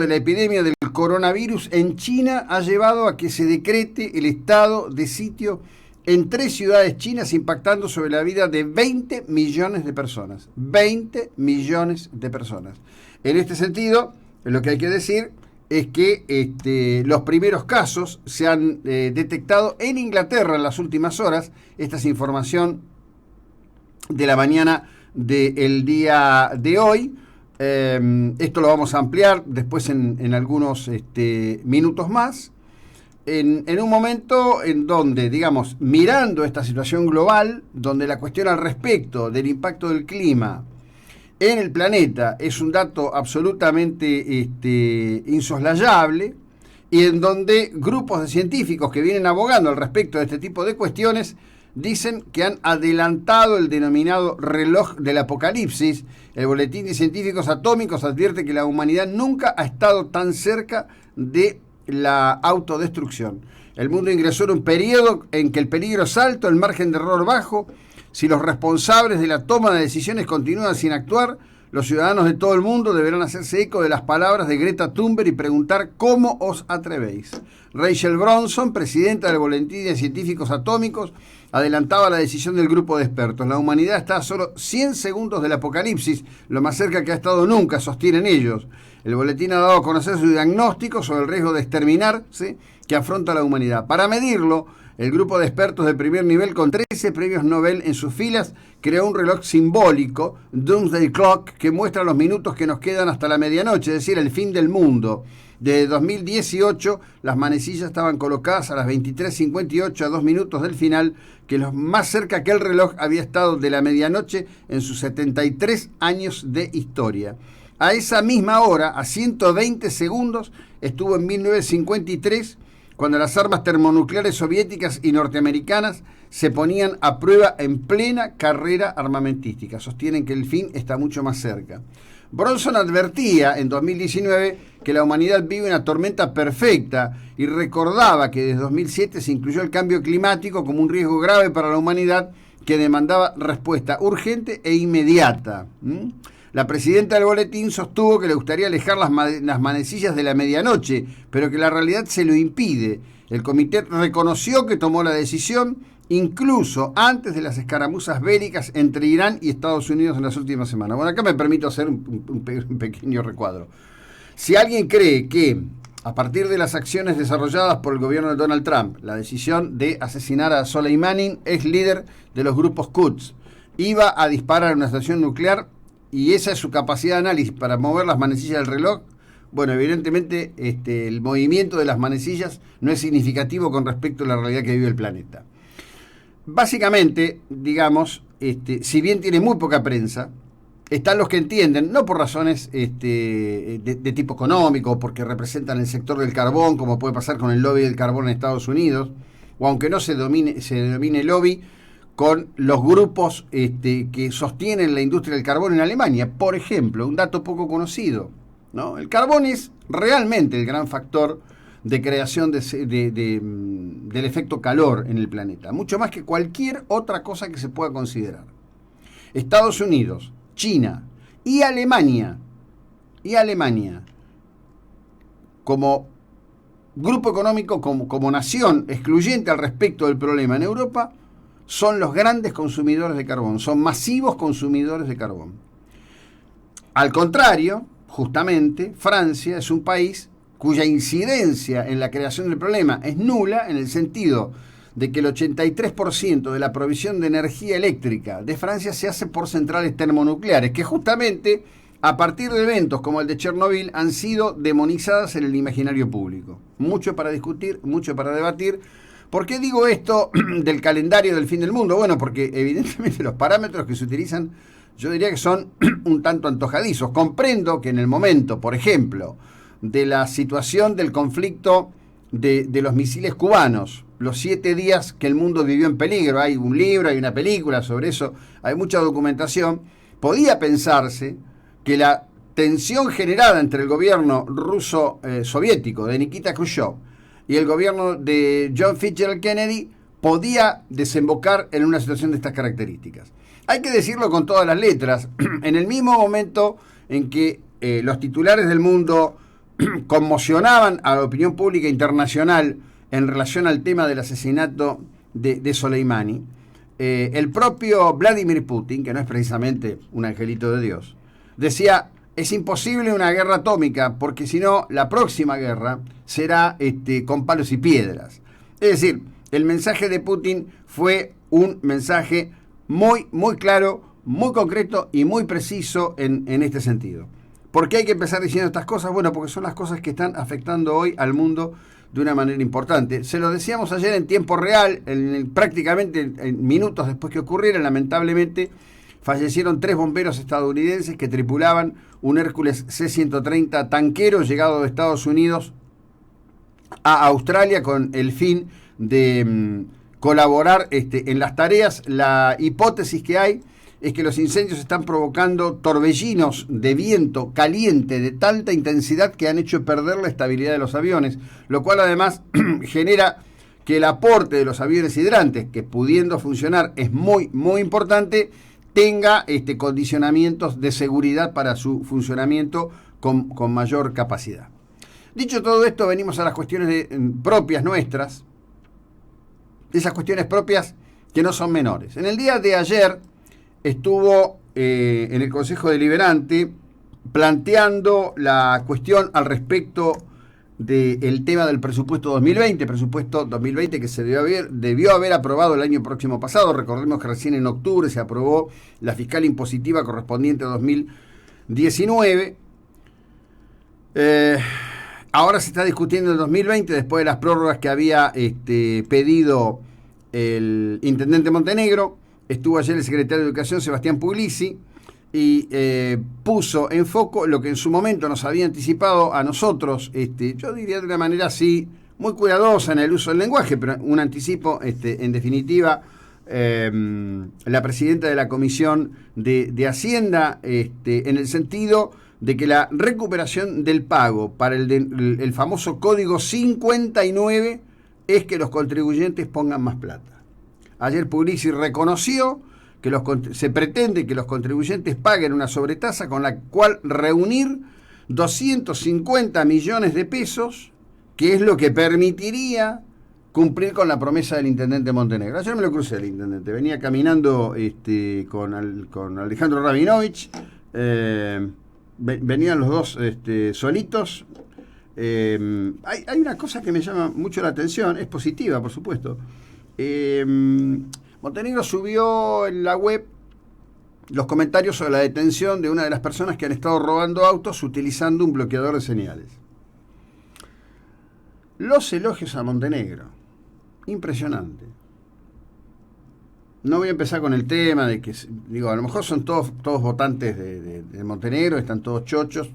de la epidemia del coronavirus en China ha llevado a que se decrete el estado de sitio en 3 ciudades chinas, impactando sobre la vida de 20 millones de personas. 20 millones de personas. En este sentido, lo que hay que decir es que los primeros casos se han detectado en Inglaterra en las últimas horas. Esta es información de la mañana del día de hoy. Esto lo vamos a ampliar después en algunos minutos más. En un momento en donde, digamos, mirando esta situación global, donde la cuestión al respecto del impacto del clima en el planeta es un dato absolutamente insoslayable, y en donde grupos de científicos que vienen abogando al respecto de este tipo de cuestiones dicen que han adelantado el denominado reloj del apocalipsis. El Boletín de Científicos Atómicos advierte que la humanidad nunca ha estado tan cerca de la autodestrucción. El mundo ingresó en un periodo en que el peligro es alto, el margen de error bajo. Si los responsables de la toma de decisiones continúan sin actuar, los ciudadanos de todo el mundo deberán hacerse eco de las palabras de Greta Thunberg y preguntar ¿cómo os atrevéis? Rachel Bronson, presidenta del Boletín de Científicos Atómicos, adelantaba la decisión del grupo de expertos. La humanidad está a solo 100 segundos del apocalipsis, lo más cerca que ha estado nunca, sostienen ellos. El boletín ha dado a conocer su diagnóstico sobre el riesgo de exterminarse que afronta la humanidad. Para medirlo, el grupo de expertos de primer nivel, con 13 premios Nobel en sus filas, creó un reloj simbólico, Doomsday Clock, que muestra los minutos que nos quedan hasta la medianoche, es decir, el fin del mundo. Desde 2018, las manecillas estaban colocadas a las 23:58, a 2 minutos del final, que lo más cerca que el reloj había estado de la medianoche en sus 73 años de historia. A esa misma hora, a 120 segundos, estuvo en 1953, cuando las armas termonucleares soviéticas y norteamericanas se ponían a prueba en plena carrera armamentística. Sostienen que el fin está mucho más cerca. Bronson advertía en 2019 que la humanidad vive una tormenta perfecta y recordaba que desde 2007 se incluyó el cambio climático como un riesgo grave para la humanidad que demandaba respuesta urgente e inmediata. La presidenta del boletín sostuvo que le gustaría alejar las manecillas de la medianoche, pero que la realidad se lo impide. El comité reconoció que tomó la decisión incluso antes de las escaramuzas bélicas entre Irán y Estados Unidos en las últimas semanas. Bueno, acá me permito hacer un pequeño recuadro. Si alguien cree que, a partir de las acciones desarrolladas por el gobierno de Donald Trump, la decisión de asesinar a Soleimani, ex líder de los grupos Quds, iba a disparar una estación nuclear, y esa es su capacidad de análisis para mover las manecillas del reloj, bueno, evidentemente el movimiento de las manecillas no es significativo con respecto a la realidad que vive el planeta. Básicamente, digamos, si bien tiene muy poca prensa, están los que entienden, no por razones de tipo económico, porque representan el sector del carbón, como puede pasar con el lobby del carbón en Estados Unidos, o aunque no se denomine lobby, con los grupos que sostienen la industria del carbón en Alemania. Por ejemplo, un dato poco conocido, ¿no? El carbón es realmente el gran factor de creación del efecto calor en el planeta, mucho más que cualquier otra cosa que se pueda considerar. Estados Unidos, China y Alemania, como grupo económico, como nación excluyente al respecto del problema en Europa, son los grandes consumidores de carbón, son masivos consumidores de carbón. Al contrario, justamente, Francia es un país cuya incidencia en la creación del problema es nula, en el sentido de que el 83% de la provisión de energía eléctrica de Francia se hace por centrales termonucleares, que justamente a partir de eventos como el de Chernobyl han sido demonizadas en el imaginario público. Mucho para discutir, mucho para debatir. ¿Por qué digo esto del calendario del fin del mundo? Bueno, porque evidentemente los parámetros que se utilizan, yo diría que son un tanto antojadizos. Comprendo que en el momento, por ejemplo, de la situación del conflicto de los misiles cubanos, los 7 días que el mundo vivió en peligro, hay un libro, hay una película sobre eso, hay mucha documentación, podía pensarse que la tensión generada entre el gobierno ruso-soviético de Nikita Khrushchev y el gobierno de John Fitzgerald Kennedy podía desembocar en una situación de estas características. Hay que decirlo con todas las letras, en el mismo momento en que los titulares del mundo conmocionaban a la opinión pública internacional en relación al tema del asesinato de Soleimani, el propio Vladimir Putin, que no es precisamente un angelito de Dios, decía: es imposible una guerra atómica, porque si no, la próxima guerra será con palos y piedras. Es decir, el mensaje de Putin fue un mensaje muy, muy claro, muy concreto y muy preciso en este sentido. ¿Por qué hay que empezar diciendo estas cosas? Bueno, porque son las cosas que están afectando hoy al mundo de una manera importante. Se lo decíamos ayer en tiempo real, prácticamente en minutos después que ocurriera. Lamentablemente fallecieron 3 bomberos estadounidenses que tripulaban un Hércules C-130 tanquero llegado de Estados Unidos a Australia con el fin de colaborar en las tareas. La hipótesis que hay es que los incendios están provocando torbellinos de viento caliente de tanta intensidad que han hecho perder la estabilidad de los aviones, lo cual además genera que el aporte de los aviones hidrantes, que pudiendo funcionar es muy, muy importante, tenga condicionamientos de seguridad para su funcionamiento con mayor capacidad. Dicho todo esto, venimos a las cuestiones propias nuestras, esas cuestiones propias que no son menores. En el día de ayer estuvo en el Consejo Deliberante planteando la cuestión al respecto del tema del presupuesto 2020 que se debió haber aprobado el año próximo pasado. Recordemos que recién en octubre se aprobó la fiscal impositiva correspondiente a 2019. Ahora se está discutiendo el 2020 después de las prórrogas que había pedido el intendente Montenegro. Estuvo ayer el secretario de Educación, Sebastián Puglisi, y puso en foco lo que en su momento nos había anticipado a nosotros, yo diría de una manera así, muy cuidadosa en el uso del lenguaje, pero un anticipo, en definitiva, la presidenta de la Comisión de Hacienda, en el sentido de que la recuperación del pago para el famoso Código 59 es que los contribuyentes pongan más plata. Ayer Puglisi reconoció que se pretende que los contribuyentes paguen una sobretasa con la cual reunir 250 millones de pesos, que es lo que permitiría cumplir con la promesa del intendente Montenegro. Ayer me lo crucé el intendente, venía caminando con Alejandro Rabinovich, venían los dos solitos. Hay una cosa que me llama mucho la atención, es positiva, por supuesto. Montenegro subió en la web los comentarios sobre la detención de una de las personas que han estado robando autos utilizando un bloqueador de señales. Los elogios a Montenegro, impresionante. No voy a empezar con el tema de que, a lo mejor son todos votantes de Montenegro, están todos chochos.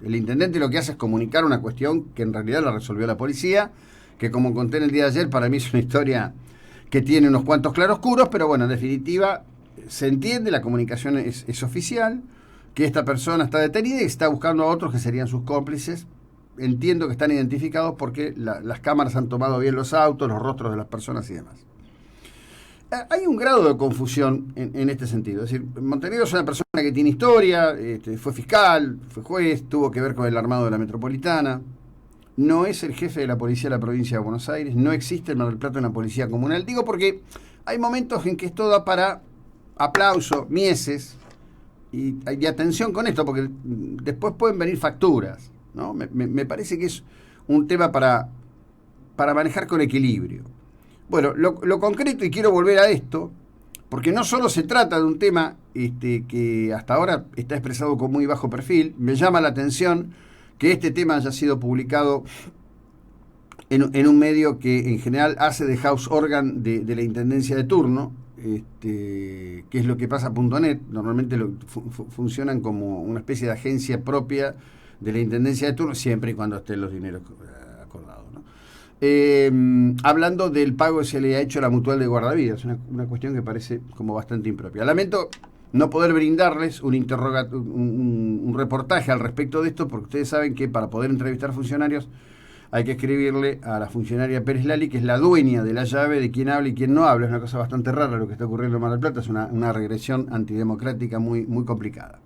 El intendente lo que hace es comunicar una cuestión que en realidad la resolvió la policía, que como conté en el día de ayer, para mí es una historia que tiene unos cuantos claroscuros, pero bueno, en definitiva se entiende, la comunicación es oficial, que esta persona está detenida y está buscando a otros que serían sus cómplices. Entiendo que están identificados porque las cámaras han tomado bien los autos, los rostros de las personas y demás. Hay un grado de confusión en este sentido. Es decir, Montenegro es una persona que tiene historia, fue fiscal, fue juez, tuvo que ver con el armado de la metropolitana. No es el jefe de la policía de la provincia de Buenos Aires, no existe en Mar del Plata una policía comunal. Digo porque hay momentos en que esto da para aplauso, mieses y atención con esto, porque después pueden venir facturas, ¿no? Me parece que es un tema para manejar con equilibrio. Bueno, lo concreto, y quiero volver a esto, porque no solo se trata de un tema que hasta ahora está expresado con muy bajo perfil. Me llama la atención que este tema haya sido publicado en un medio que en general hace de house organ de la intendencia de turno, que es lo que pasa.net. Normalmente funcionan como una especie de agencia propia de la intendencia de turno, siempre y cuando estén los dineros acordados, ¿no? Hablando del pago que se le ha hecho a la Mutual de Guardavidas, una cuestión que parece como bastante impropia. Lamento no poder brindarles un reportaje al respecto de esto, porque ustedes saben que para poder entrevistar funcionarios hay que escribirle a la funcionaria Pérez Lali, que es la dueña de la llave de quién habla y quién no habla. Es una cosa bastante rara lo que está ocurriendo en Mar del Plata, es una regresión antidemocrática muy, muy complicada.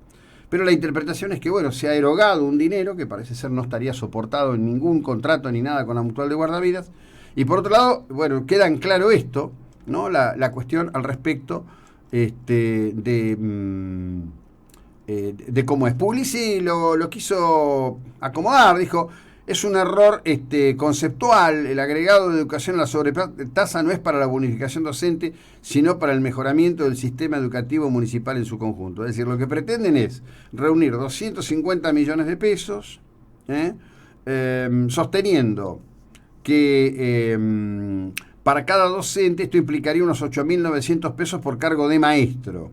Pero la interpretación es que, bueno, se ha erogado un dinero que parece ser no estaría soportado en ningún contrato ni nada con la Mutual de Guardavidas. Y por otro lado, bueno, queda en claro esto, ¿no? La cuestión al respecto de cómo es. Puglisi lo quiso acomodar, dijo, es un error conceptual, el agregado de educación a la sobretasa no es para la bonificación docente, sino para el mejoramiento del sistema educativo municipal en su conjunto. Es decir, lo que pretenden es reunir 250 millones de pesos, sosteniendo que para cada docente esto implicaría unos 8.900 pesos por cargo de maestro.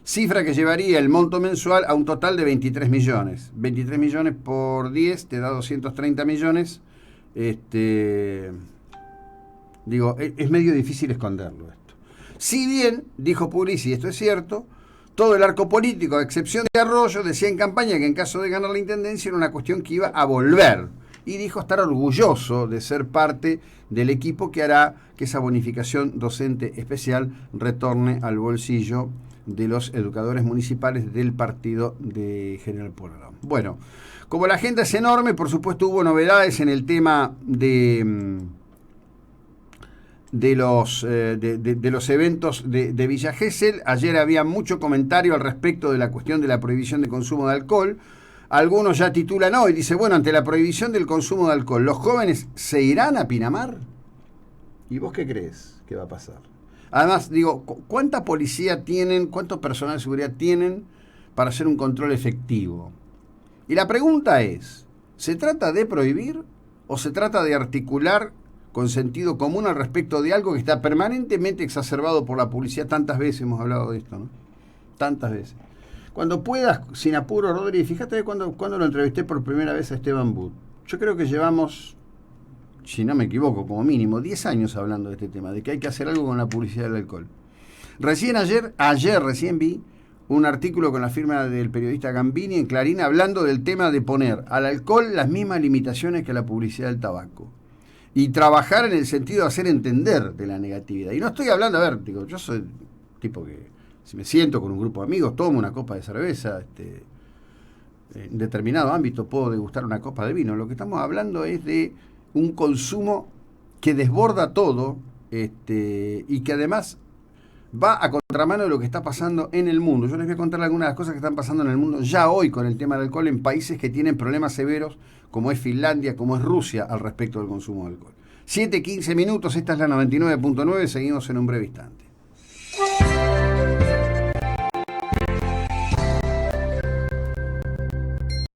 Cifra que llevaría el monto mensual a un total de 23 millones. 23 millones por 10 te da 230 millones. Digo, es medio difícil esconderlo esto. Si bien, dijo Puglisi, y esto es cierto, todo el arco político, a excepción de Arroyo, decía en campaña que en caso de ganar la intendencia era una cuestión que iba a volver. Y dijo estar orgulloso de ser parte del equipo que hará que esa bonificación docente especial retorne al bolsillo de los educadores municipales del partido de General Pueyrredón. Bueno, como la agenda es enorme, por supuesto hubo novedades en el tema de los eventos de Villa Gesell. Ayer había mucho comentario al respecto de la cuestión de la prohibición de consumo de alcohol. Algunos ya titulan hoy, dice, bueno, ante la prohibición del consumo de alcohol, ¿los jóvenes se irán a Pinamar? ¿Y vos qué crees que va a pasar? Además, digo, ¿cuánta policía tienen, cuánto personal de seguridad tienen para hacer un control efectivo? Y la pregunta es, ¿se trata de prohibir o se trata de articular con sentido común al respecto de algo que está permanentemente exacerbado por la publicidad? Tantas veces hemos hablado de esto, ¿no? Tantas veces. Cuando puedas, sin apuro, Rodri, fíjate cuando lo entrevisté por primera vez a Esteban Butt. Yo creo que llevamos, si no me equivoco, como mínimo 10 años hablando de este tema, de que hay que hacer algo con la publicidad del alcohol. Ayer recién vi un artículo con la firma del periodista Gambini en Clarín hablando del tema de poner al alcohol las mismas limitaciones que a la publicidad del tabaco. Y trabajar en el sentido de hacer entender de la negatividad. Y no estoy hablando, a ver, digo, yo soy tipo que si me siento con un grupo de amigos, tomo una copa de cerveza, en determinado ámbito puedo degustar una copa de vino. Lo que estamos hablando es de un consumo que desborda todo, y que además va a contramano de lo que está pasando en el mundo. Yo les voy a contar algunas de las cosas que están pasando en el mundo ya hoy con el tema del alcohol en países que tienen problemas severos, como es Finlandia, como es Rusia, al respecto del consumo de alcohol. 7:15 minutos, esta es la 99.9, seguimos en un breve instante.